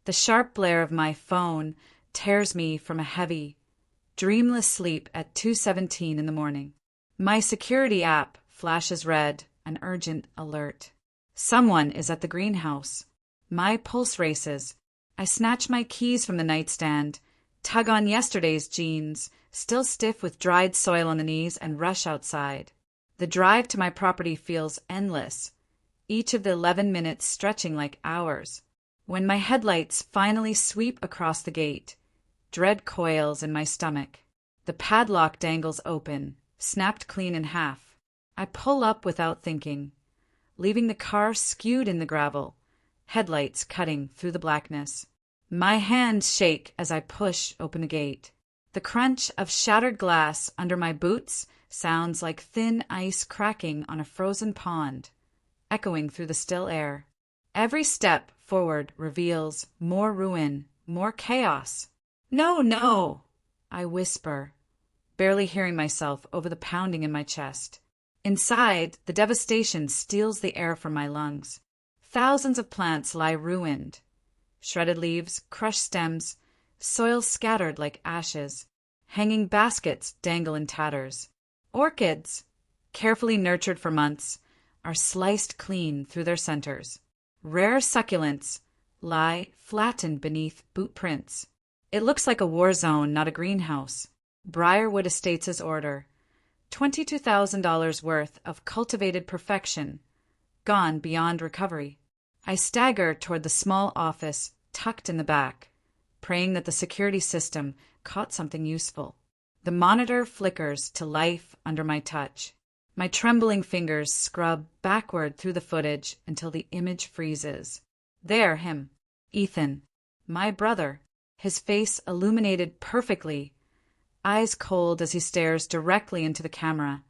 The sharp blare of my phone tears me from a heavy, dreamless sleep at 2:17 in the morning. My security app flashes red, an urgent alert. Someone is at the greenhouse. My pulse races. I snatch my keys from the nightstand, tug on yesterday's jeans, still stiff with dried soil on the knees, and rush outside. The drive to my property feels endless, each of the 11 minutes stretching like hours. When my headlights finally sweep across the gate, dread coils in my stomach. The padlock dangles open, snapped clean in half. I pull up without thinking, leaving the car skewed in the gravel, headlights cutting through the blackness. My hands shake as I push open the gate. The crunch of shattered glass under my boots sounds like thin ice cracking on a frozen pond, echoing through the still air. Every step forward reveals more ruin, more chaos. "No, no!" I whisper, barely hearing myself over the pounding in my chest. Inside, the devastation steals the air from my lungs. Thousands of plants lie ruined. Shredded leaves, crushed stems, soil scattered like ashes. Hanging baskets dangle in tatters. Orchids, carefully nurtured for months, are sliced clean through their centers. Rare succulents lie flattened beneath boot prints. It looks like a war zone, not a greenhouse. Briarwood Estates' order. $22,000 worth of cultivated perfection, gone beyond recovery. I stagger toward the small office tucked in the back, praying that the security system caught something useful. The monitor flickers to life under my touch. My trembling fingers scrub backward through the footage until the image freezes. There, him, Ethan, my brother, his face illuminated perfectly, eyes cold as he stares directly into the camera,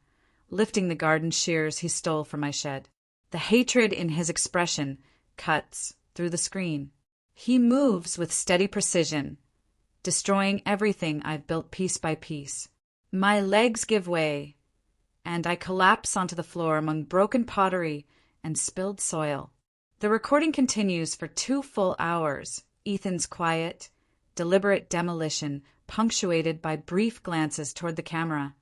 lifting the garden shears he stole from my shed. The hatred in his expression cuts through the screen. He moves with steady precision, destroying everything I've built piece by piece. My legs give way, and I collapse onto the floor among broken pottery and spilled soil. The recording continues for 2 full hours, Ethan's quiet, deliberate demolition punctuated by brief glances toward the camera,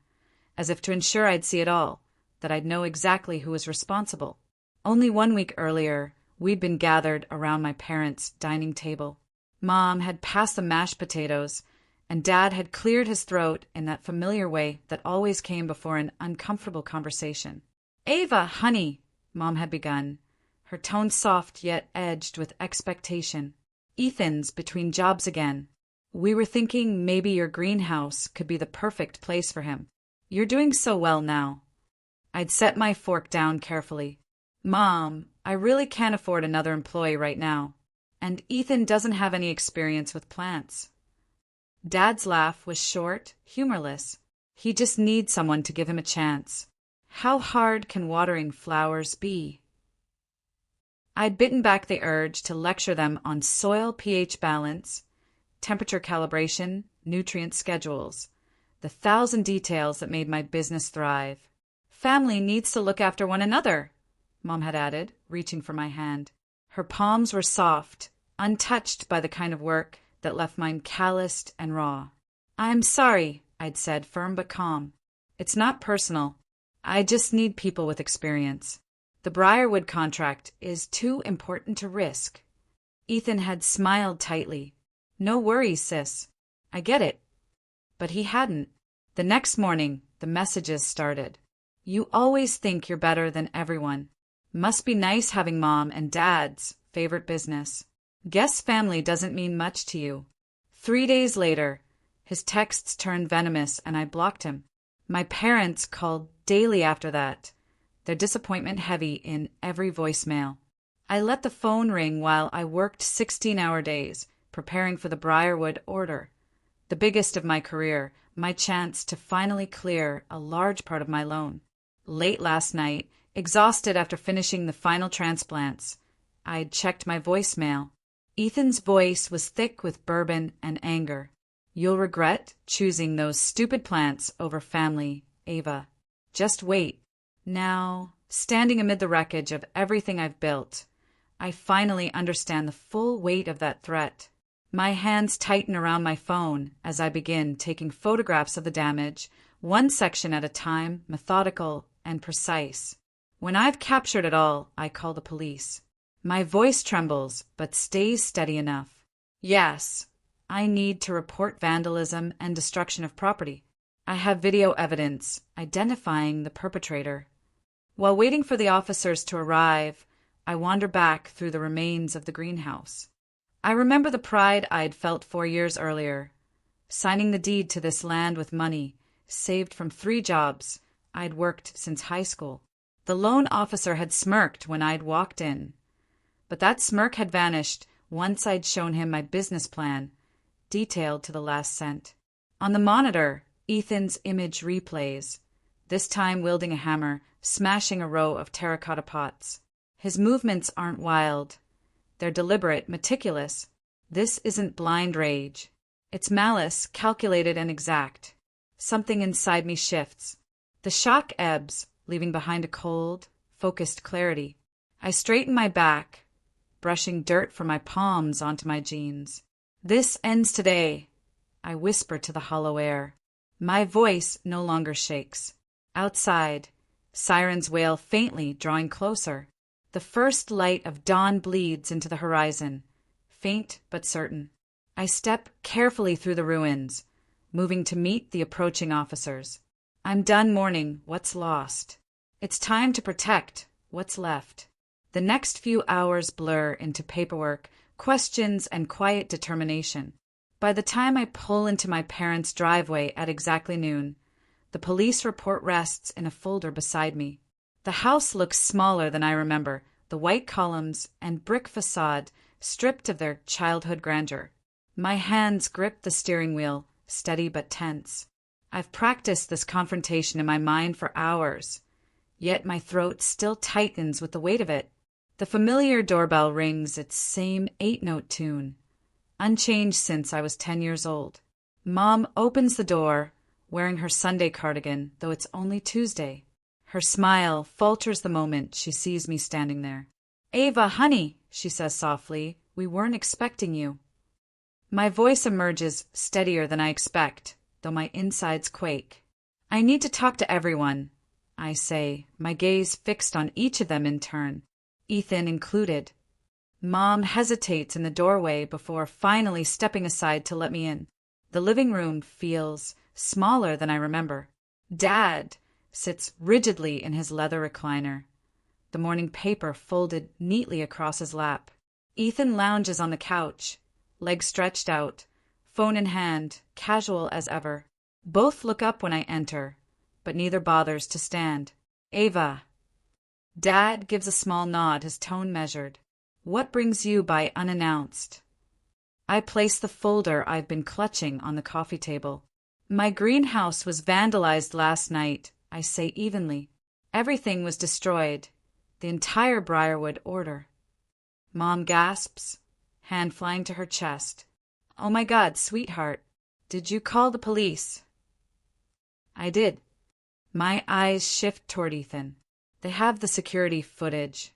as if to ensure I'd see it all, that I'd know exactly who was responsible. Only 1 week earlier, we'd been gathered around my parents' dining table. Mom had passed the mashed potatoes, and Dad had cleared his throat in that familiar way that always came before an uncomfortable conversation. "Ava, honey," Mom had begun, her tone soft yet edged with expectation. "Ethan's between jobs again. We were thinking maybe your greenhouse could be the perfect place for him. You're doing so well now." I'd set my fork down carefully. "Mom, I really can't afford another employee right now. And Ethan doesn't have any experience with plants." Dad's laugh was short, humorless. "He just needs someone to give him a chance. How hard can watering flowers be?" I'd bitten back the urge to lecture them on soil pH balance, temperature calibration, nutrient schedules, the 1,000 details that made my business thrive. "Family needs to look after one another," Mom had added, reaching for my hand. Her palms were soft, untouched by the kind of work that left mine calloused and raw. "I'm sorry," I'd said, firm but calm. "It's not personal. I just need people with experience. The Briarwood contract is too important to risk." Ethan had smiled tightly. "No worries, sis. I get it." But he hadn't. The next morning, the messages started. "You always think you're better than everyone. Must be nice having Mom and Dad's favorite business. Guess family doesn't mean much to you." 3 days later, his texts turned venomous and I blocked him. My parents called daily after that, their disappointment heavy in every voicemail. I let the phone ring while I worked 16-hour days, preparing for the Briarwood order, the biggest of my career, my chance to finally clear a large part of my loan. Late last night, exhausted after finishing the final transplants, I'd checked my voicemail. Ethan's voice was thick with bourbon and anger. "You'll regret choosing those stupid plants over family, Ava. Just wait." Now, standing amid the wreckage of everything I've built, I finally understand the full weight of that threat. My hands tighten around my phone as I begin taking photographs of the damage, one section at a time, methodical and precise. When I've captured it all, I call the police. My voice trembles, but stays steady enough. Yes, I need to report vandalism and destruction of property. I have video evidence identifying the perpetrator. While waiting for the officers to arrive, I wander back through the remains of the greenhouse. I remember the pride I'd felt 4 years earlier, signing the deed to this land with money saved from 3 jobs I'd worked since high school. The loan officer had smirked when I'd walked in, but that smirk had vanished once I'd shown him my business plan, detailed to the last cent. On the monitor, Ethan's image replays, this time wielding a hammer, smashing a row of terracotta pots. His movements aren't wild. They're deliberate, meticulous. This isn't blind rage. It's malice, calculated and exact. Something inside me shifts. The shock ebbs, leaving behind a cold, focused clarity. I straighten my back, brushing dirt from my palms onto my jeans. This ends today, I whisper to the hollow air. My voice no longer shakes. Outside, sirens wail faintly, drawing closer. The first light of dawn bleeds into the horizon, faint but certain. I step carefully through the ruins, moving to meet the approaching officers. I'm done mourning what's lost. It's time to protect what's left. The next few hours blur into paperwork, questions, and quiet determination. By the time I pull into my parents' driveway at exactly noon, the police report rests in a folder beside me. The house looks smaller than I remember, the white columns and brick facade stripped of their childhood grandeur. My hands grip the steering wheel, steady but tense. I've practiced this confrontation in my mind for hours, yet my throat still tightens with the weight of it. The familiar doorbell rings its same 8-note tune, unchanged since I was 10 years old. Mom opens the door, wearing her Sunday cardigan, though it's only Tuesday. Her smile falters the moment she sees me standing there. "Ava, honey," she says softly, "we weren't expecting you." My voice emerges steadier than I expect, though my insides quake. "I need to talk to everyone," I say, my gaze fixed on each of them in turn, Ethan included. Mom hesitates in the doorway before finally stepping aside to let me in. The living room feels smaller than I remember. Dad sits rigidly in his leather recliner, the morning paper folded neatly across his lap. Ethan lounges on the couch, legs stretched out, phone in hand, casual as ever. Both look up when I enter, but neither bothers to stand. "Ava." Dad gives a small nod, his tone measured. "What brings you by unannounced?" I place the folder I've been clutching on the coffee table. "My greenhouse was vandalized last night," I say evenly. "Everything was destroyed, the entire Briarwood order." Mom gasps, hand flying to her chest. "Oh my God, sweetheart, did you call the police?" I did. My eyes shift toward Ethan. They have the security footage.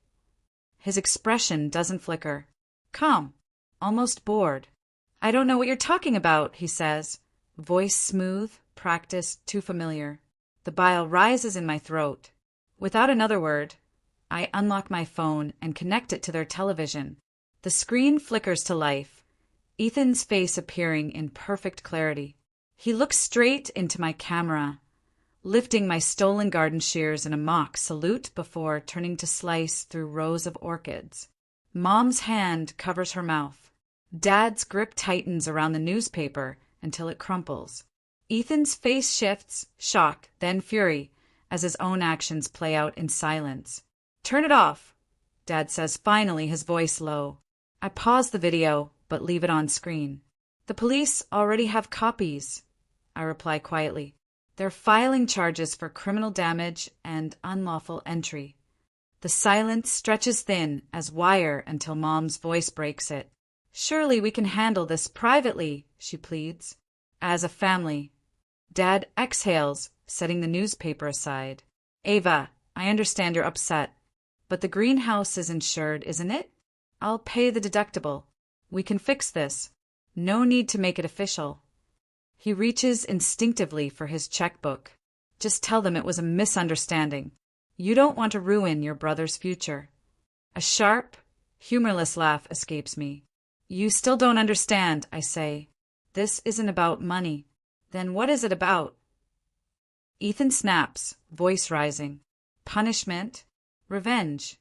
His expression doesn't flicker. Calm, almost bored. "I don't know what you're talking about," he says, voice smooth, practiced, too familiar. The bile rises in my throat. Without another word, I unlock my phone and connect it to their television. The screen flickers to life, Ethan's face appearing in perfect clarity. He looks straight into my camera, lifting my stolen garden shears in a mock salute before turning to slice through rows of orchids. Mom's hand covers her mouth. Dad's grip tightens around the newspaper until it crumples. Ethan's face shifts, shock, then fury, as his own actions play out in silence. "Turn it off," Dad says finally, his voice low. I pause the video, but leave it on screen. "The police already have copies," I reply quietly. "They're filing charges for criminal damage and unlawful entry." The silence stretches thin as wire until Mom's voice breaks it. "Surely we can handle this privately," she pleads. "As a family." Dad exhales, setting the newspaper aside. "Ava, I understand you're upset, but the greenhouse is insured, isn't it? I'll pay the deductible. We can fix this. No need to make it official. He reaches instinctively for his checkbook. Just tell them it was a misunderstanding. You don't want to ruin your brother's future. A sharp, humorless laugh escapes me. You still don't understand, I say. This isn't about money. Then what is it about? Ethan snaps, voice rising. Punishment? Revenge.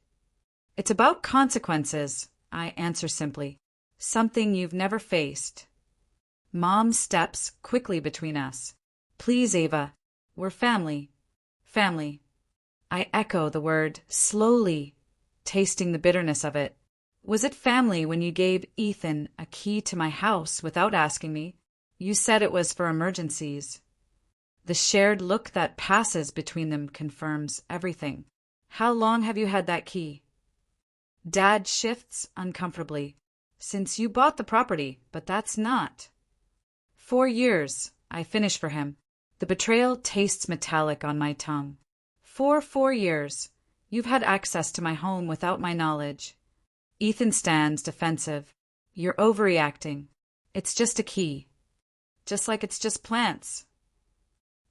It's about consequences, I answer simply. Something you've never faced. Mom steps quickly between us. Please, Ava. We're family. Family. I echo the word slowly, tasting the bitterness of it. Was it family when you gave Ethan a key to my house without asking me? You said it was for emergencies. The shared look that passes between them confirms everything. How long have you had that key? Dad shifts uncomfortably. Since you bought the property, but that's not. 4 years, I finish for him. The betrayal tastes metallic on my tongue. For 4 years, you've had access to my home without my knowledge. Ethan stands defensive. You're overreacting. It's just a key. Just like it's just plants.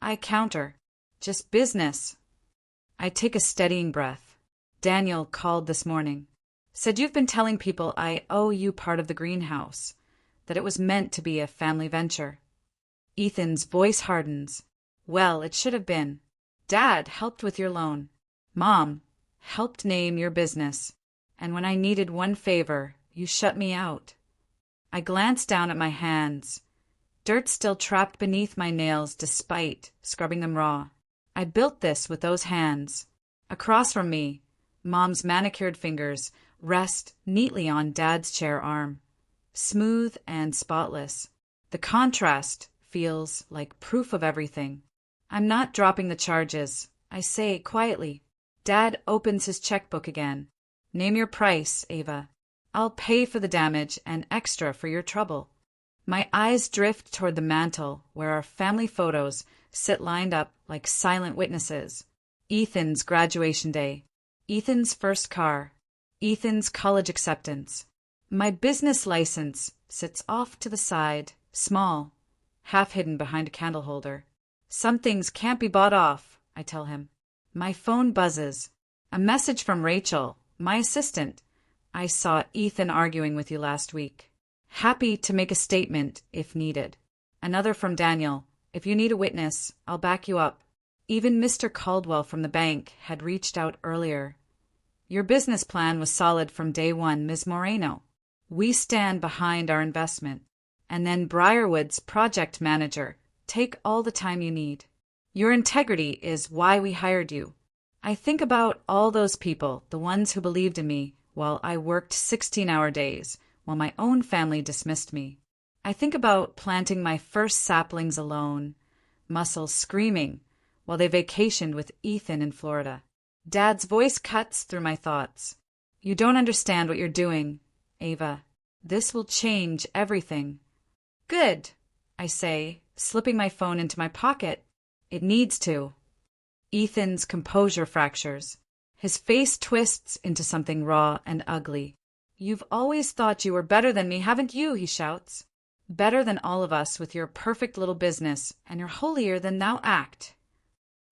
I counter. Just business. I take a steadying breath. Daniel called this morning. Said you've been telling people I owe you part of the greenhouse. That it was meant to be a family venture. Ethan's voice hardens. Well, it should have been. Dad helped with your loan. Mom helped name your business. And when I needed one favor, you shut me out. I glance down at my hands. Dirt still trapped beneath my nails despite scrubbing them raw. I built this with those hands. Across from me, Mom's manicured fingers rest neatly on Dad's chair arm. Smooth and spotless. The contrast feels like proof of everything. I'm not dropping the charges. I say quietly. Dad opens his checkbook again. Name your price, Ava. I'll pay for the damage and extra for your trouble. My eyes drift toward the mantel where our family photos sit lined up like silent witnesses. Ethan's graduation day. Ethan's first car. Ethan's college acceptance. My business license sits off to the side, small, half hidden behind a candle holder. Some things can't be bought off, I tell him. My phone buzzes. A message from Rachel, my assistant. I saw Ethan arguing with you last week. Happy to make a statement if needed. Another from Daniel. If you need a witness, I'll back you up. Even Mr. Caldwell from the bank had reached out earlier. Your business plan was solid from day one, Ms. Moreno. We stand behind our investment. And then Briarwood's project manager. Take all the time you need. Your integrity is why we hired you. I think about all those people, the ones who believed in me, while I worked 16-hour days, while my own family dismissed me. I think about planting my first saplings alone, muscles screaming, while they vacationed with Ethan in Florida. Dad's voice cuts through my thoughts. You don't understand what you're doing, Ava. This will change everything. Good, I say, slipping my phone into my pocket. It needs to. Ethan's composure fractures. His face twists into something raw and ugly. You've always thought you were better than me, haven't you? He shouts. Better than all of us with your perfect little business, and you're holier than thou act.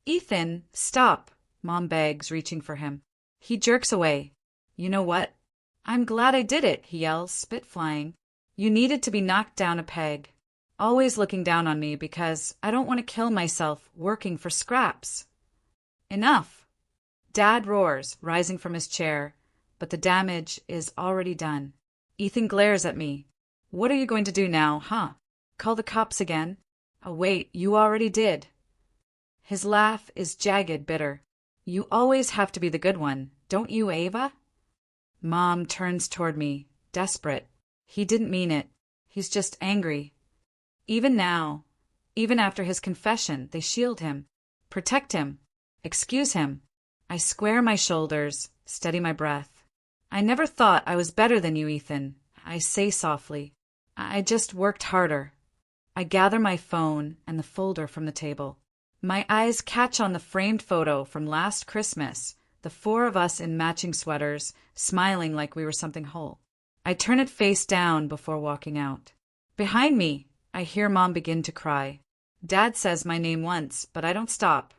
Ethan, stop, Mom begs, reaching for him. He jerks away. You know what? I'm glad I did it, he yells, spit flying. You needed to be knocked down a peg. Always looking down on me because I don't want to kill myself working for scraps. Enough. Dad roars, rising from his chair, but the damage is already done. Ethan glares at me. What are you going to do now, huh? Call the cops again? Oh, wait, you already did. His laugh is jagged, bitter. You always have to be the good one, don't you, Ava? Mom turns toward me, desperate. He didn't mean it. He's just angry. Even now, even after his confession, they shield him, protect him, excuse him. I square my shoulders, steady my breath. I never thought I was better than you, Ethan, I say softly. I just worked harder. I gather my phone and the folder from the table. My eyes catch on the framed photo from last Christmas, the 4 of us in matching sweaters, smiling like we were something whole. I turn it face down before walking out. Behind me, I hear Mom begin to cry. Dad says my name once, but I don't stop.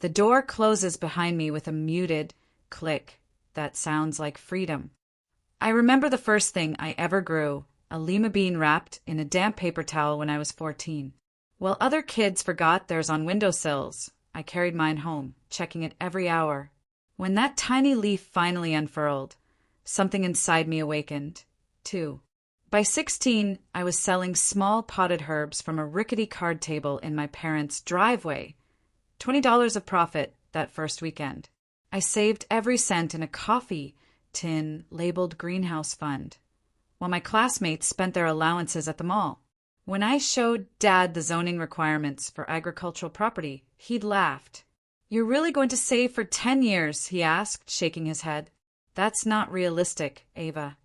The door closes behind me with a muted click that sounds like freedom. I remember the first thing I ever grew, a lima bean wrapped in a damp paper towel when I was 14. While other kids forgot theirs on windowsills, I carried mine home, checking it every hour. When that tiny leaf finally unfurled, something inside me awakened, too. By 16, I was selling small potted herbs from a rickety card table in my parents' driveway. $20 of profit that first weekend. I saved every cent in a coffee tin labeled greenhouse fund, while my classmates spent their allowances at the mall. When I showed Dad the zoning requirements for agricultural property, he'd laughed. "You're really going to save for 10 years?" he asked, shaking his head. "That's not realistic, Ava."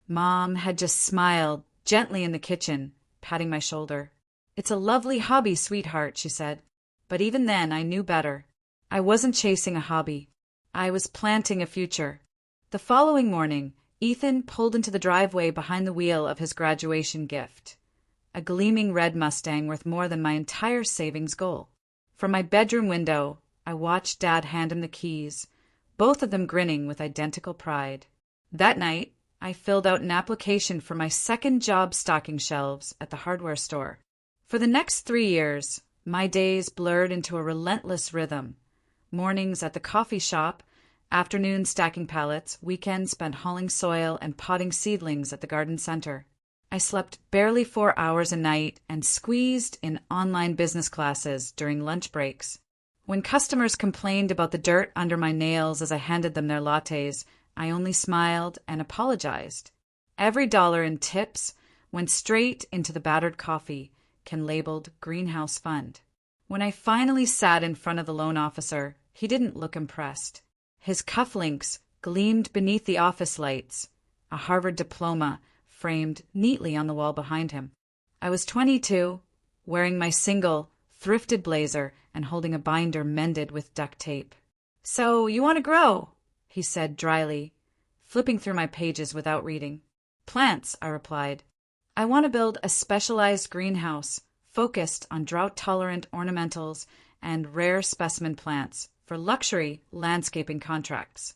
Mom had just smiled gently in the kitchen, patting my shoulder. "It's a lovely hobby, sweetheart," she said. But even then, I knew better. I wasn't chasing a hobby. I was planting a future. The following morning, Ethan pulled into the driveway behind the wheel of his graduation gift, a gleaming red Mustang worth more than my entire savings goal. From my bedroom window, I watched Dad hand him the keys, both of them grinning with identical pride. That night, I filled out an application for my second job stocking shelves at the hardware store. For the next 3 years, my days blurred into a relentless rhythm. Mornings at the coffee shop, afternoons stacking pallets, weekends spent hauling soil and potting seedlings at the garden center. I slept barely 4 hours a night and squeezed in online business classes during lunch breaks. When customers complained about the dirt under my nails as I handed them their lattes, I only smiled and apologized. Every dollar in tips went straight into the battered coffee can labeled Greenhouse Fund. When I finally sat in front of the loan officer, he didn't look impressed. His cufflinks gleamed beneath the office lights, a Harvard diploma framed neatly on the wall behind him. I was 22, wearing my single, thrifted blazer and holding a binder mended with duct tape. "So, you want to grow?" he said dryly, flipping through my pages without reading. "Plants," I replied. "I want to build a specialized greenhouse focused on drought-tolerant ornamentals and rare specimen plants for luxury landscaping contracts."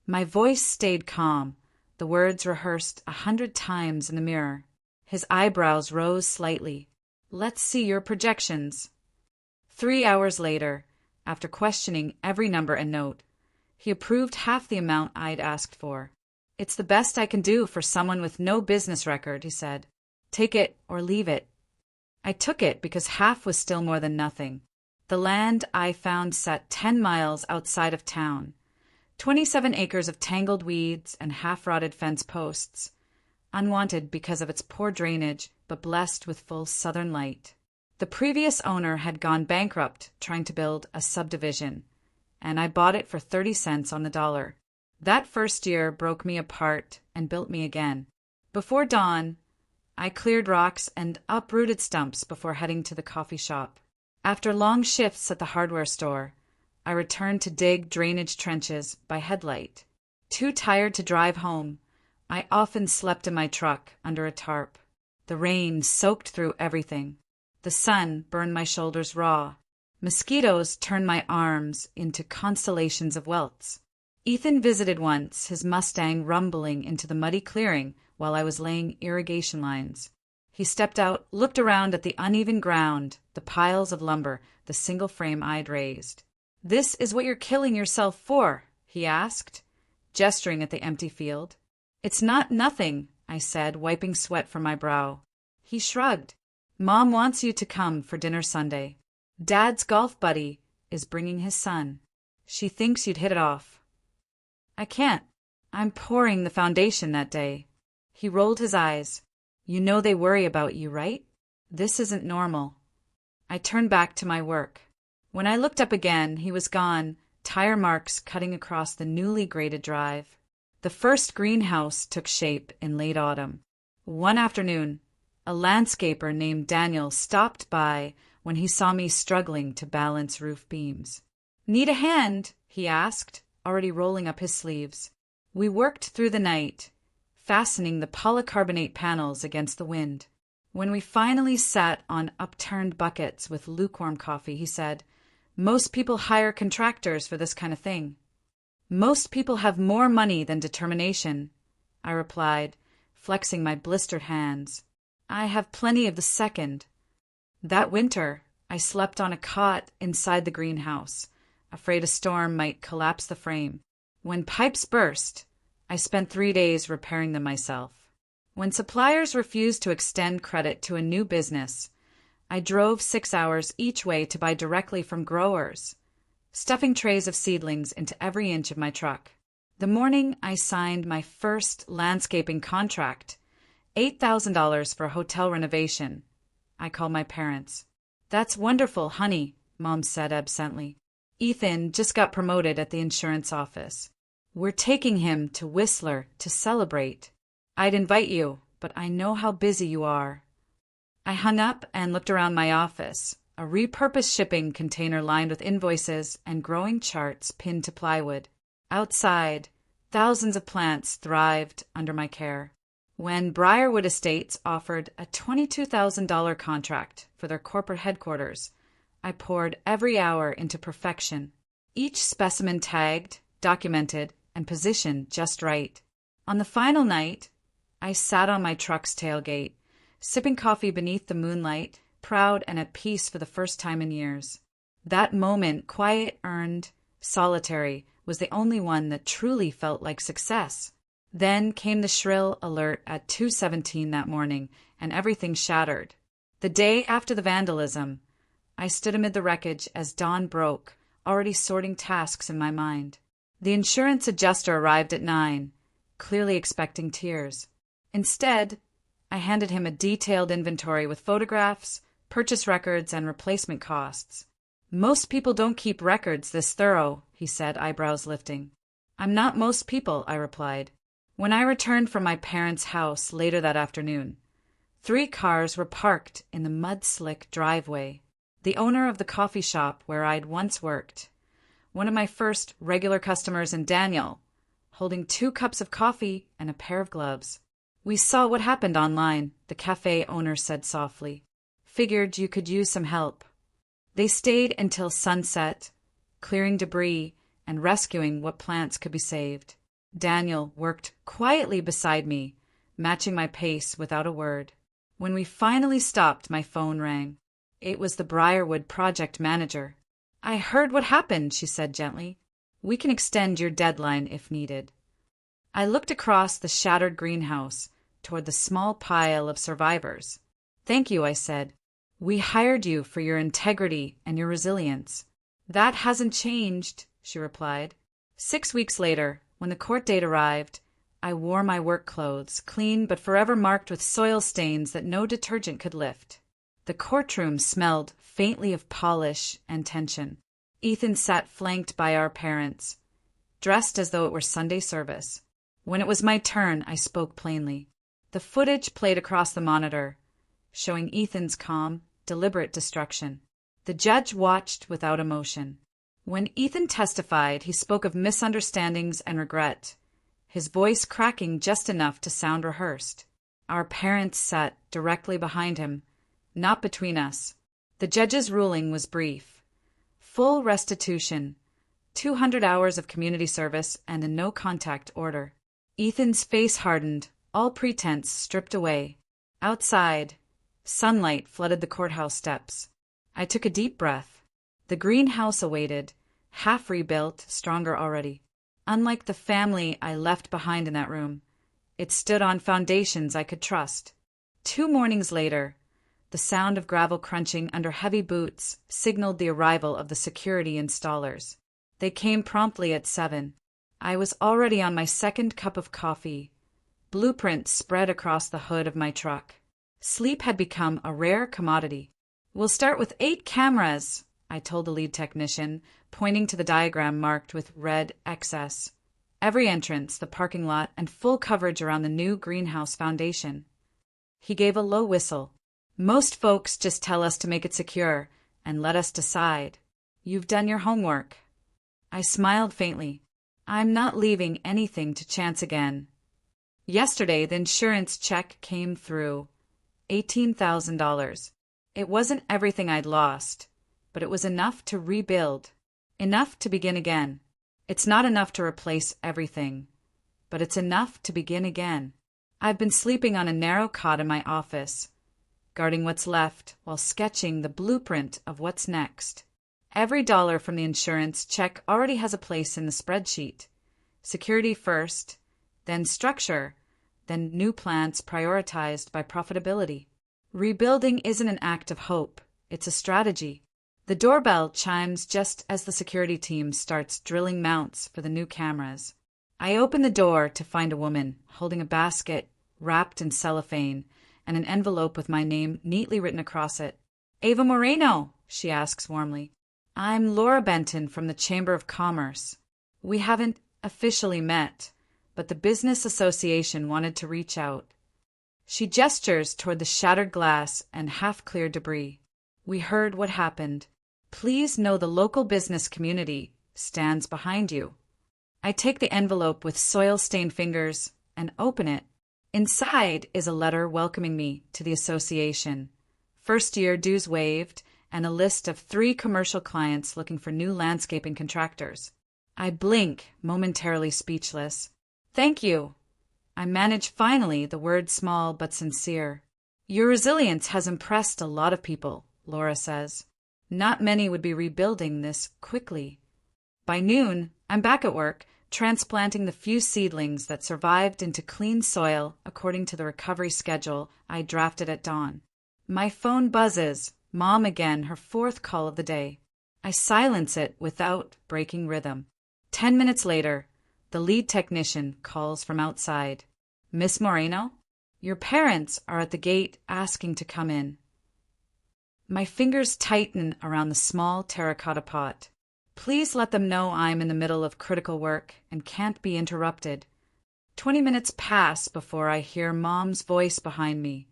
My voice stayed calm, the words rehearsed 100 times in the mirror. His eyebrows rose slightly. "Let's see your projections." 3 hours later, after questioning every number and note, he approved half the amount I'd asked for. "It's the best I can do for someone with no business record," he said. "Take it or leave it." I took it because half was still more than nothing. The land I found sat 10 miles outside of town, 27 acres of tangled weeds and half-rotted fence posts, unwanted because of its poor drainage but blessed with full southern light. The previous owner had gone bankrupt trying to build a subdivision, and I bought it for 30 cents on the dollar. That first year broke me apart and built me again. Before dawn, I cleared rocks and uprooted stumps before heading to the coffee shop. After long shifts at the hardware store, I returned to dig drainage trenches by headlight. Too tired to drive home, I often slept in my truck under a tarp. The rain soaked through everything. The sun burned my shoulders raw. Mosquitoes turned my arms into constellations of welts. Ethan visited once, his Mustang rumbling into the muddy clearing while I was laying irrigation lines. He stepped out, looked around at the uneven ground, the piles of lumber, the single frame I'd raised. "This is what you're killing yourself for?" he asked, gesturing at the empty field. "It's not nothing," I said, wiping sweat from my brow. He shrugged. "Mom wants you to come for dinner Sunday. Dad's golf buddy is bringing his son. She thinks you'd hit it off." "I can't. I'm pouring the foundation that day." He rolled his eyes. "You know they worry about you, right? This isn't normal." I turned back to my work. When I looked up again, he was gone, tire marks cutting across the newly graded drive. The first greenhouse took shape in late autumn. One afternoon, a landscaper named Daniel stopped by when he saw me struggling to balance roof beams. "Need a hand?" he asked, already rolling up his sleeves. We worked through the night, fastening the polycarbonate panels against the wind. When we finally sat on upturned buckets with lukewarm coffee, he said, "Most people hire contractors for this kind of thing." "Most people have more money than determination," I replied, flexing my blistered hands. "I have plenty of the second." That winter, I slept on a cot inside the greenhouse, afraid a storm might collapse the frame. When pipes burst, I spent 3 days repairing them myself. When suppliers refused to extend credit to a new business, I drove 6 hours each way to buy directly from growers, stuffing trays of seedlings into every inch of my truck. The morning I signed my first landscaping contract, $8,000 for a hotel renovation, I called my parents. "That's wonderful, honey," Mom said absently. "Ethan just got promoted at the insurance office. We're taking him to Whistler to celebrate. I'd invite you, but I know how busy you are." I hung up and looked around my office, a repurposed shipping container lined with invoices and growing charts pinned to plywood. Outside, thousands of plants thrived under my care. When Briarwood Estates offered a $22,000 contract for their corporate headquarters, I poured every hour into perfection, each specimen tagged, documented, and positioned just right. On the final night, I sat on my truck's tailgate, sipping coffee beneath the moonlight, proud and at peace for the first time in years. That moment, quiet, earned, solitary, was the only one that truly felt like success. Then came the shrill alert at 2:17 that morning, and everything shattered. The day after the vandalism, I stood amid the wreckage as dawn broke, already sorting tasks in my mind. The insurance adjuster arrived at 9, clearly expecting tears. Instead, I handed him a detailed inventory with photographs, purchase records, and replacement costs. "Most people don't keep records this thorough," he said, eyebrows lifting. "I'm not most people," I replied. When I returned from my parents' house later that afternoon, 3 cars were parked in the mud-slick driveway. The owner of the coffee shop where I'd once worked, one of my first regular customers, and Daniel, holding 2 cups of coffee and a pair of gloves. "We saw what happened online," the cafe owner said softly. "Figured you could use some help." They stayed until sunset, clearing debris and rescuing what plants could be saved. Daniel worked quietly beside me, matching my pace without a word. When we finally stopped, my phone rang. It was the Briarwood project manager. "I heard what happened," she said gently. "We can extend your deadline if needed." I looked across the shattered greenhouse toward the small pile of survivors. "Thank you," I said. "We hired you for your integrity and your resilience." "That hasn't changed," she replied. 6 weeks later, when the court date arrived, I wore my work clothes, clean but forever marked with soil stains that no detergent could lift. The courtroom smelled faintly of polish and tension. Ethan sat flanked by our parents, dressed as though it were Sunday service. When it was my turn, I spoke plainly. The footage played across the monitor, showing Ethan's calm, deliberate destruction. The judge watched without emotion. When Ethan testified, he spoke of misunderstandings and regret, his voice cracking just enough to sound rehearsed. Our parents sat directly behind him, not between us. The judge's ruling was brief. Full restitution, 200 hours of community service, and a no-contact order. Ethan's face hardened, all pretense stripped away. Outside, sunlight flooded the courthouse steps. I took a deep breath. The greenhouse awaited, half rebuilt, stronger already. Unlike the family I left behind in that room, it stood on foundations I could trust. 2 mornings later, the sound of gravel crunching under heavy boots signaled the arrival of the security installers. They came promptly at 7. I was already on my second cup of coffee, blueprints spread across the hood of my truck. Sleep had become a rare commodity. "We'll start with 8 cameras," I told the lead technician, pointing to the diagram marked with red XS. "Every entrance, the parking lot, and full coverage around the new greenhouse foundation." He gave a low whistle. "Most folks just tell us to make it secure and let us decide. You've done your homework." I smiled faintly. "I'm not leaving anything to chance again." Yesterday, the insurance check came through. $18,000. It wasn't everything I'd lost, but it was enough to rebuild. Enough to begin again. It's not enough to replace everything, but it's enough to begin again. I've been sleeping on a narrow cot in my office, guarding what's left while sketching the blueprint of what's next. Every dollar from the insurance check already has a place in the spreadsheet. Security first, then structure, then new plans prioritized by profitability. Rebuilding isn't an act of hope, it's a strategy. The doorbell chimes just as the security team starts drilling mounts for the new cameras. I open the door to find a woman holding a basket wrapped in cellophane and an envelope with my name neatly written across it. "Ava Moreno," she asks warmly. "I'm Laura Benton from the Chamber of Commerce. We haven't officially met, but the Business Association wanted to reach out." She gestures toward the shattered glass and half-cleared debris. "We heard what happened. Please know the local business community stands behind you." I take the envelope with soil-stained fingers and open it. Inside is a letter welcoming me to the association. First-year dues waived and a list of 3 commercial clients looking for new landscaping contractors. I blink, momentarily speechless. "Thank you." I manage finally, the word small but sincere. "Your resilience has impressed a lot of people," Laura says. "Not many would be rebuilding this quickly." By noon, I'm back at work, transplanting the few seedlings that survived into clean soil according to the recovery schedule I drafted at dawn. My phone buzzes, Mom again, her 4th call of the day. I silence it without breaking rhythm. 10 minutes later, the lead technician calls from outside. "Miss Moreno? Your parents are at the gate asking to come in." My fingers tighten around the small terracotta pot. "Please let them know I'm in the middle of critical work and can't be interrupted." 20 minutes pass before I hear Mom's voice behind me,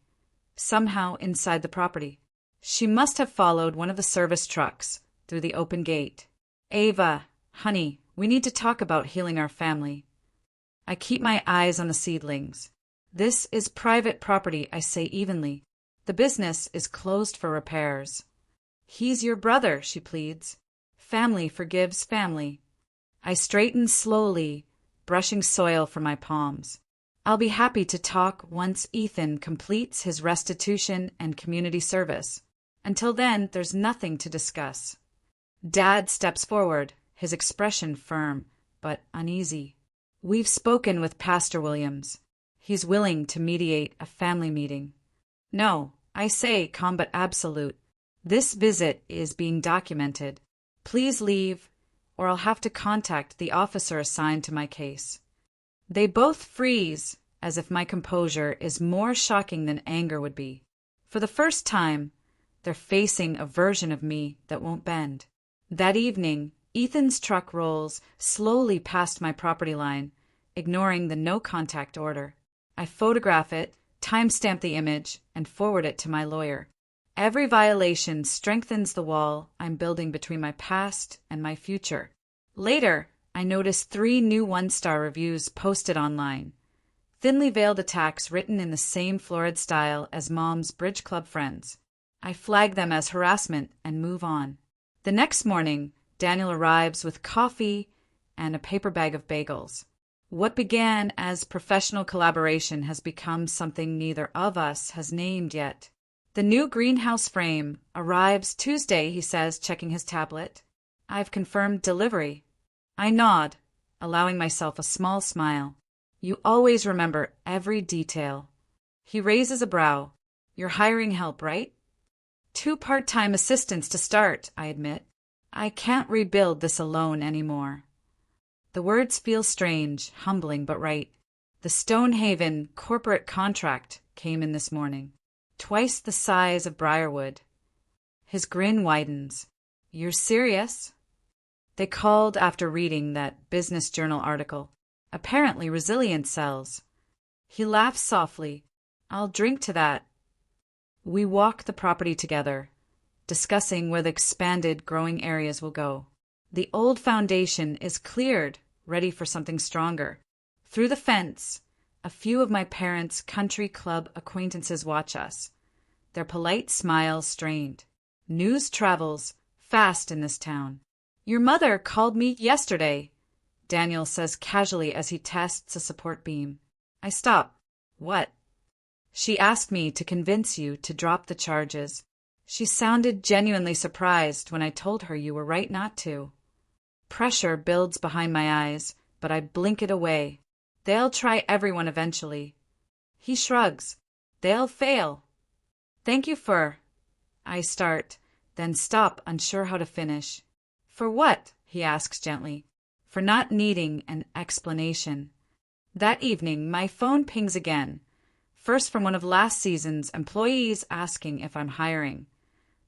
somehow inside the property. She must have followed one of the service trucks through the open gate. "Ava, honey, we need to talk about healing our family." I keep my eyes on the seedlings. "This is private property," I say evenly. "The business is closed for repairs." "He's your brother," she pleads. "Family forgives family." I straighten slowly, brushing soil from my palms. "I'll be happy to talk once Ethan completes his restitution and community service. Until then, there's nothing to discuss." Dad steps forward, his expression firm but uneasy. "We've spoken with Pastor Williams. He's willing to mediate a family meeting." "No," I say, calm but absolute. "This visit is being documented. Please leave, or I'll have to contact the officer assigned to my case." They both freeze, as if my composure is more shocking than anger would be. For the first time, they're facing a version of me that won't bend. That evening, Ethan's truck rolls slowly past my property line, ignoring the no-contact order. I photograph it, timestamp the image, and forward it to my lawyer. Every violation strengthens the wall I'm building between my past and my future. Later, I notice 3 new 1-star reviews posted online. Thinly veiled attacks written in the same florid style as Mom's Bridge Club friends. I flag them as harassment and move on. The next morning, Daniel arrives with coffee and a paper bag of bagels. What began as professional collaboration has become something neither of us has named yet. "The new greenhouse frame arrives Tuesday," he says, checking his tablet. "I've confirmed delivery." I nod, allowing myself a small smile. "You always remember every detail." He raises a brow. "You're hiring help, right?" 2 part-time assistants to start, I admit. I can't rebuild this alone anymore. The words feel strange, humbling, but right. The Stonehaven corporate contract came in this morning. Twice the size of Briarwood. His grin widens. "You're serious?" They called after reading that Business Journal article. Apparently resilience sells. He laughs softly. "I'll drink to that." We walk the property together, discussing where the expanded growing areas will go. The old foundation is cleared, ready for something stronger. Through the fence, A few of my parents' country club acquaintances watch us, their polite smiles strained. News travels fast in this town. Your mother called me yesterday, Daniel says casually as he tests a support beam. I stop. What? She asked me to convince you to drop the charges. She sounded genuinely surprised when I told her you were right not to. Pressure builds behind my eyes, but I blink it away. They'll try everyone eventually. He shrugs. They'll fail. Thank you for... I start, then stop, unsure how to finish. For what? He asks gently. For not needing an explanation. That evening, my phone pings again. First from one of last season's employees asking if I'm hiring.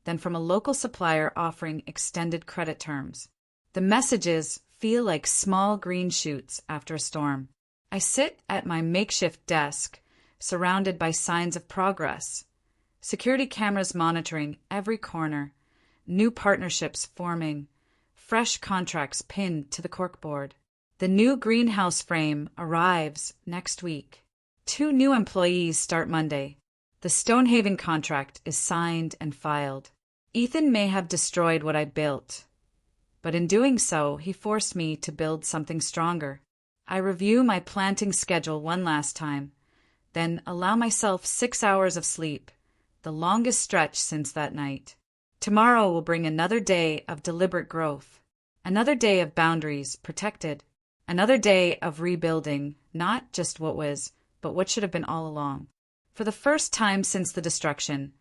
Then from a local supplier offering extended credit terms. The messages feel like small green shoots after a storm. I sit at my makeshift desk, surrounded by signs of progress. Security cameras monitoring every corner, new partnerships forming, fresh contracts pinned to the corkboard. The new greenhouse frame arrives next week. 2 new employees start Monday. The Stonehaven contract is signed and filed. Ethan may have destroyed what I built, but in doing so, he forced me to build something stronger. I review my planting schedule one last time, then allow myself 6 hours of sleep, the longest stretch since that night. Tomorrow will bring another day of deliberate growth, another day of boundaries protected, another day of rebuilding, not just what was, but what should have been all along. For the first time since the destruction,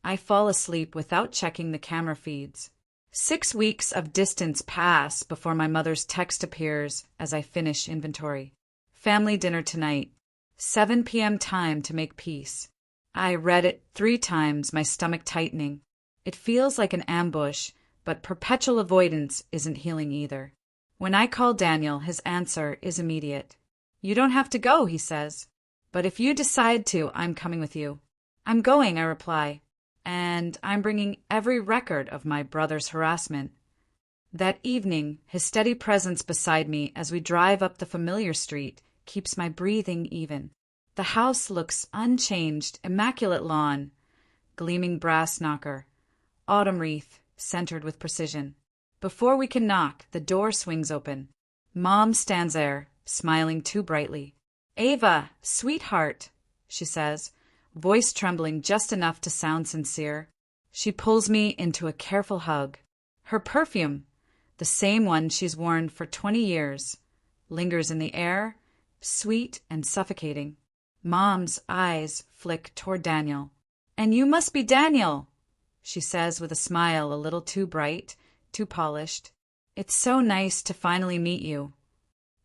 I fall asleep without checking the camera feeds. 6 weeks of distance pass before my mother's text appears as I finish inventory. Family dinner tonight. 7 p.m. time to make peace. I read it 3 times, my stomach tightening. It feels like an ambush, but perpetual avoidance isn't healing either. When I call Daniel, his answer is immediate. You don't have to go, he says. But if you decide to, I'm coming with you. I'm going, I reply. And I'm bringing every record of my brother's harassment. That evening, his steady presence beside me as we drive up the familiar street keeps my breathing even. The house looks unchanged, immaculate lawn, gleaming brass knocker, autumn wreath centered with precision. Before we can knock, the door swings open. Mom stands there, smiling too brightly. Ava, sweetheart, she says, voice trembling just enough to sound sincere. She pulls me into a careful hug. Her perfume, the same one she's worn for 20 years, lingers in the air, sweet and suffocating. Mom's eyes flick toward Daniel. And you must be Daniel, she says with a smile a little too bright, too polished. It's so nice to finally meet you.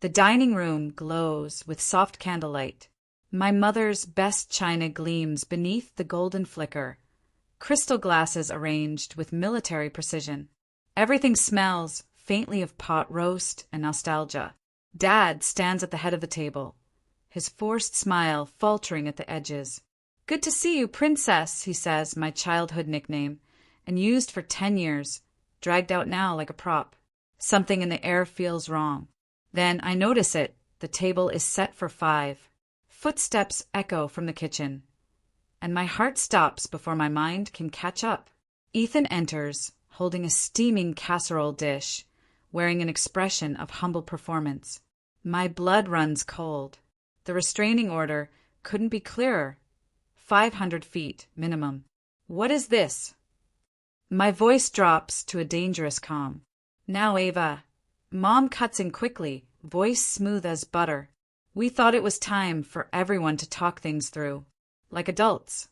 The dining room glows with soft candlelight. My mother's best china gleams beneath the golden flicker, crystal glasses arranged with military precision. Everything smells faintly of pot roast and nostalgia. Dad stands at the head of the table, his forced smile faltering at the edges. Good to see you, Princess, he says, my childhood nickname, and used for 10 years, dragged out now like a prop. Something in the air feels wrong. Then I notice it. The table is set for 5. Footsteps echo from the kitchen, and my heart stops before my mind can catch up. Ethan enters, holding a steaming casserole dish, wearing an expression of humble performance. My blood runs cold. The restraining order couldn't be clearer. 500 feet, minimum. What is this? My voice drops to a dangerous calm. Now, Ava. Mom cuts in quickly, voice smooth as butter. We thought it was time for everyone to talk things through, like adults.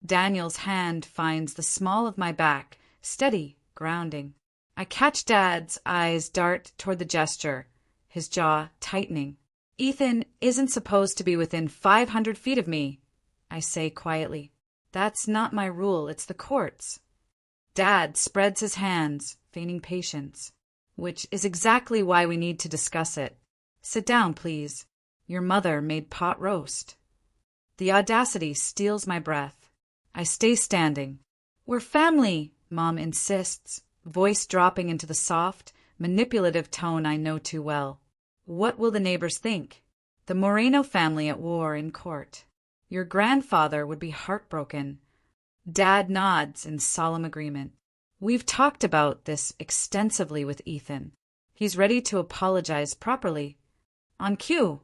Daniel's hand finds the small of my back, steady, grounding. I catch Dad's eyes dart toward the gesture, his jaw tightening. Ethan isn't supposed to be within 500 feet of me, I say quietly. That's not my rule, it's the court's. Dad spreads his hands, feigning patience, which is exactly why we need to discuss it. Sit down, please. Your mother made pot roast. The audacity steals my breath. I stay standing. We're family, Mom insists, voice dropping into the soft, manipulative tone I know too well. What will the neighbors think? The Moreno family at war in court. Your grandfather would be heartbroken. Dad nods in solemn agreement. We've talked about this extensively with Ethan. He's ready to apologize properly. On cue,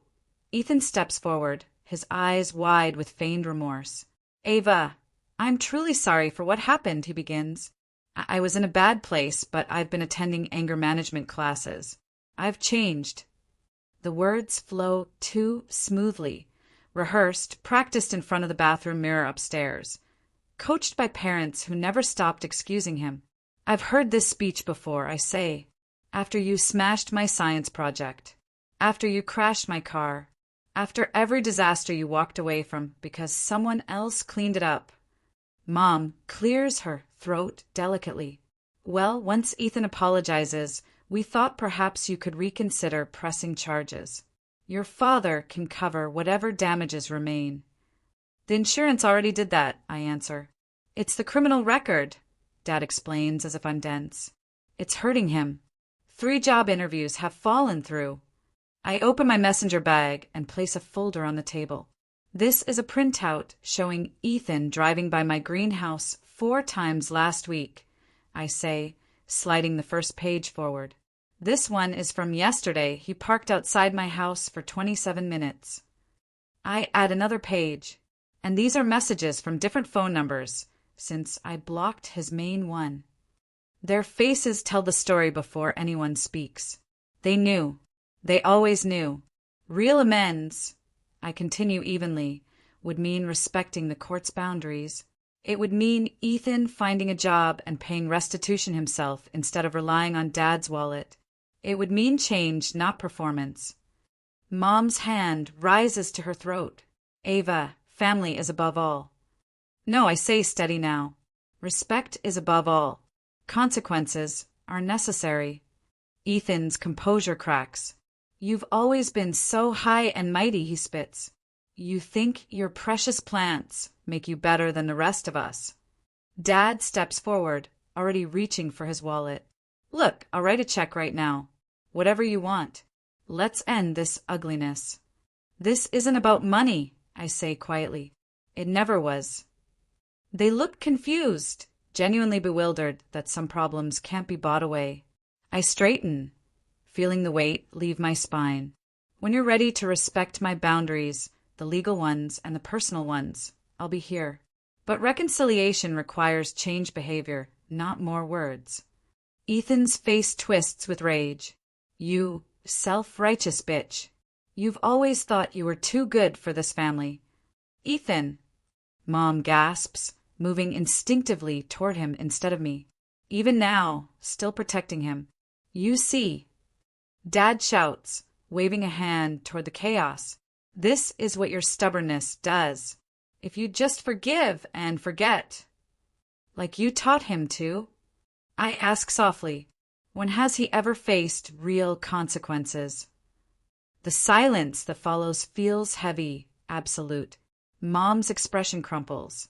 Ethan steps forward, his eyes wide with feigned remorse. Ava, I'm truly sorry for what happened, he begins. I was in a bad place, but I've been attending anger management classes. I've changed. The words flow too smoothly, rehearsed, practiced in front of the bathroom mirror upstairs, coached by parents who never stopped excusing him. I've heard this speech before, I say. After you smashed my science project. After you crashed my car. After every disaster you walked away from because someone else cleaned it up. Mom clears her throat delicately. Well, once Ethan apologizes, we thought perhaps you could reconsider pressing charges. Your father can cover whatever damages remain. The insurance already did that, I answer. It's the criminal record, Dad explains as if I'm dense. It's hurting him. 3 job interviews have fallen through. I open my messenger bag and place a folder on the table. This is a printout showing Ethan driving by my greenhouse 4 times last week, I say, sliding the first page forward. This one is from yesterday. He parked outside my house for 27 minutes. I add another page, and these are messages from different phone numbers, since I blocked his main one. Their faces tell the story before anyone speaks. They knew. They always knew. Real amends, I continue evenly, would mean respecting the court's boundaries. It would mean Ethan finding a job and paying restitution himself instead of relying on Dad's wallet. It would mean change, not performance. Mom's hand rises to her throat. Ava, family is above all. No, I say steady now. Respect is above all. Consequences are necessary. Ethan's composure cracks. You've always been so high and mighty, he spits. You think your precious plants make you better than the rest of us. Dad steps forward, already reaching for his wallet. Look, I'll write a check right now. Whatever you want. Let's end this ugliness. This isn't about money, I say quietly. It never was. They look confused, genuinely bewildered that some problems can't be bought away. I straighten, feeling the weight leave my spine. When you're ready to respect my boundaries, the legal ones and the personal ones, I'll be here. But reconciliation requires changed behavior, not more words. Ethan's face twists with rage. You self-righteous bitch. You've always thought you were too good for this family. Ethan, Mom gasps, moving instinctively toward him instead of me. Even now, still protecting him. You see. Dad shouts, waving a hand toward the chaos. This is what your stubbornness does. If you just forgive and forget. Like you taught him to. I ask softly, when has he ever faced real consequences? The silence that follows feels heavy, absolute. Mom's expression crumples.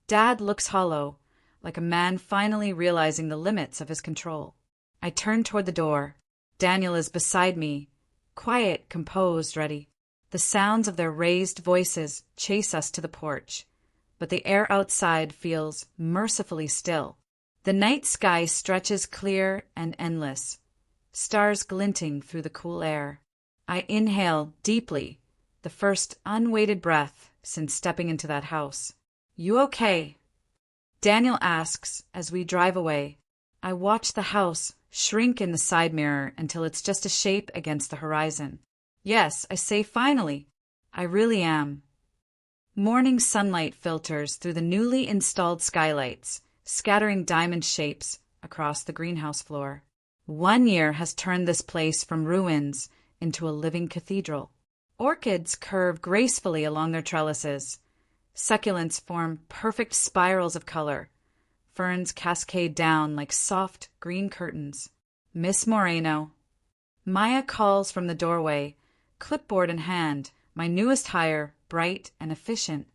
Dad looks hollow, like a man finally realizing the limits of his control. I turn toward the door. Daniel is beside me, quiet, composed, ready. The sounds of their raised voices chase us to the porch, but the air outside feels mercifully still. The night sky stretches clear and endless, stars glinting through the cool air. I inhale deeply, the first unweighted breath since stepping into that house. You okay? Daniel asks as we drive away. I watch the house shrink in the side mirror until it's just a shape against the horizon. Yes, I say finally. I really am. Morning sunlight filters through the newly installed skylights, scattering diamond shapes across the greenhouse floor. 1 year has turned this place from ruins into a living cathedral. Orchids curve gracefully along their trellises. Succulents form perfect spirals of color. Ferns cascade down like soft green curtains. Miss Moreno. Maya calls from the doorway, clipboard in hand, my newest hire, bright and efficient.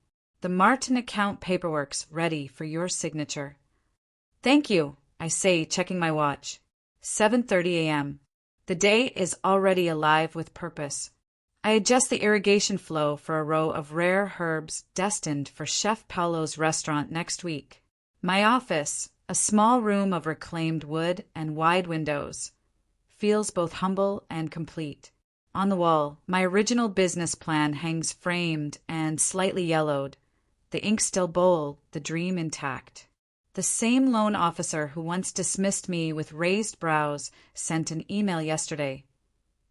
The Martin account paperwork's ready for your signature. Thank you, I say, checking my watch. 7:30 a.m. The day is already alive with purpose. I adjust the irrigation flow for a row of rare herbs destined for Chef Paolo's restaurant next week. My office, a small room of reclaimed wood and wide windows, feels both humble and complete. On the wall, my original business plan hangs framed and slightly yellowed, the ink still bold, the dream intact. The same loan officer who once dismissed me with raised brows sent an email yesterday.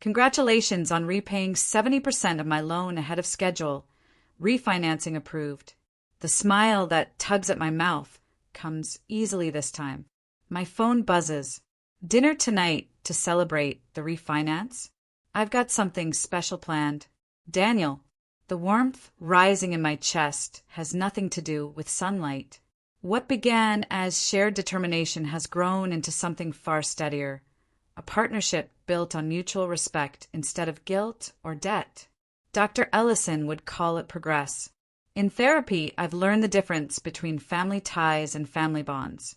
Congratulations on repaying 70% of my loan ahead of schedule. Refinancing approved. The smile that tugs at my mouth comes easily this time. My phone buzzes. Dinner tonight to celebrate the refinance? I've got something special planned. Daniel. The warmth rising in my chest has nothing to do with sunlight. What began as shared determination has grown into something far steadier, a partnership built on mutual respect instead of guilt or debt. Dr. Ellison would call it progress. In therapy, I've learned the difference between family ties and family bonds.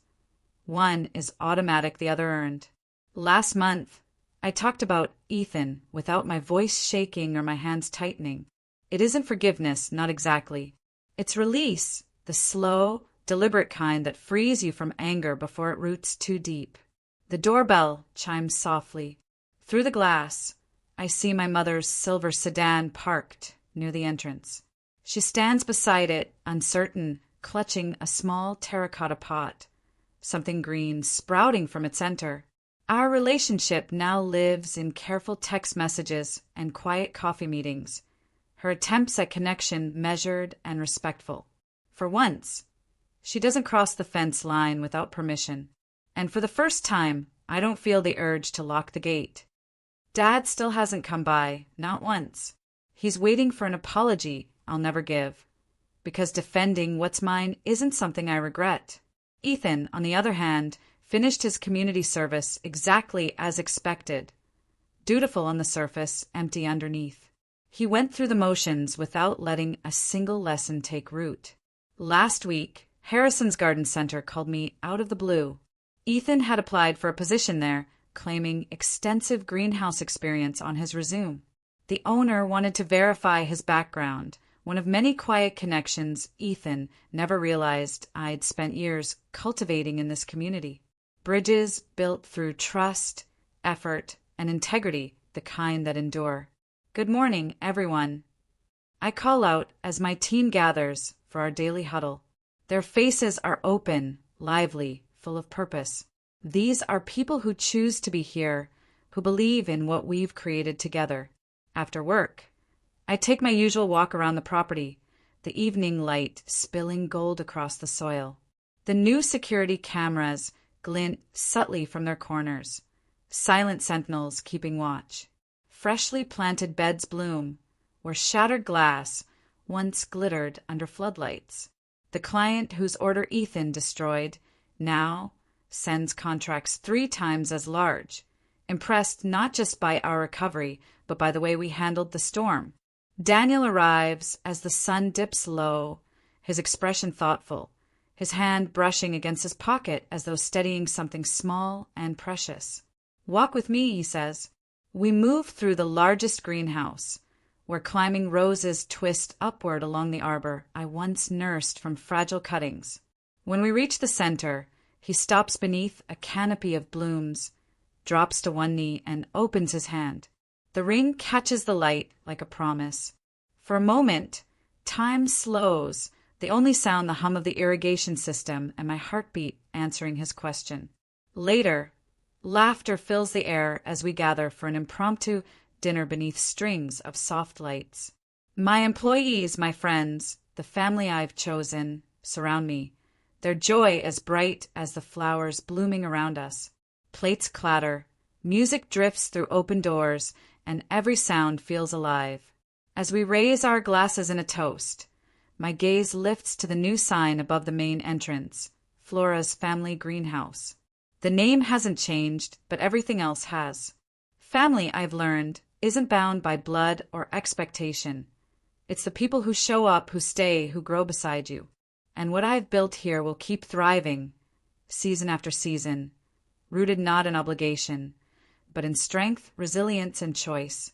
One is automatic, the other earned. Last month, I talked about Ethan without my voice shaking or my hands tightening. It isn't forgiveness, not exactly. It's release, the slow, deliberate kind that frees you from anger before it roots too deep. The doorbell chimes softly. Through the glass, I see my mother's silver sedan parked near the entrance. She stands beside it, uncertain, clutching a small terracotta pot, something green sprouting from its center. Our relationship now lives in careful text messages and quiet coffee meetings, her attempts at connection measured and respectful. For once, she doesn't cross the fence line without permission. And for the first time, I don't feel the urge to lock the gate. Dad still hasn't come by, not once. He's waiting for an apology I'll never give, because defending what's mine isn't something I regret. Ethan, on the other hand, finished his community service exactly as expected. Dutiful on the surface, empty underneath. He went through the motions without letting a single lesson take root. Last week, Harrison's Garden Center called me out of the blue. Ethan had applied for a position there, claiming extensive greenhouse experience on his resume. The owner wanted to verify his background, one of many quiet connections Ethan never realized I'd spent years cultivating in this community. Bridges built through trust, effort, and integrity, the kind that endure. Good morning, everyone. I call out as my team gathers for our daily huddle. Their faces are open, lively, full of purpose. These are people who choose to be here, who believe in what we've created together. After work, I take my usual walk around the property, the evening light spilling gold across the soil. The new security cameras glint subtly from their corners, silent sentinels keeping watch. Freshly planted beds bloom, where shattered glass once glittered under floodlights. The client whose order Ethan destroyed now sends contracts 3 times as large, impressed not just by our recovery, but by the way we handled the storm. Daniel arrives as the sun dips low, his expression thoughtful, his hand brushing against his pocket as though steadying something small and precious. Walk with me, he says. We move through the largest greenhouse, where climbing roses twist upward along the arbor I once nursed from fragile cuttings. When we reach the center, he stops beneath a canopy of blooms, drops to one knee, and opens his hand. The ring catches the light like a promise. For a moment, time slows, the only sound the hum of the irrigation system and my heartbeat answering his question. Later, laughter fills the air as we gather for an impromptu dinner beneath strings of soft lights. My employees, my friends, the family I've chosen, surround me, their joy as bright as the flowers blooming around us. Plates clatter, music drifts through open doors, and every sound feels alive. As we raise our glasses in a toast, my gaze lifts to the new sign above the main entrance, Flora's Family Greenhouse. The name hasn't changed, but everything else has. Family, I've learned, isn't bound by blood or expectation. It's the people who show up, who stay, who grow beside you. And what I've built here will keep thriving, season after season, rooted not in obligation, but in strength, resilience, and choice.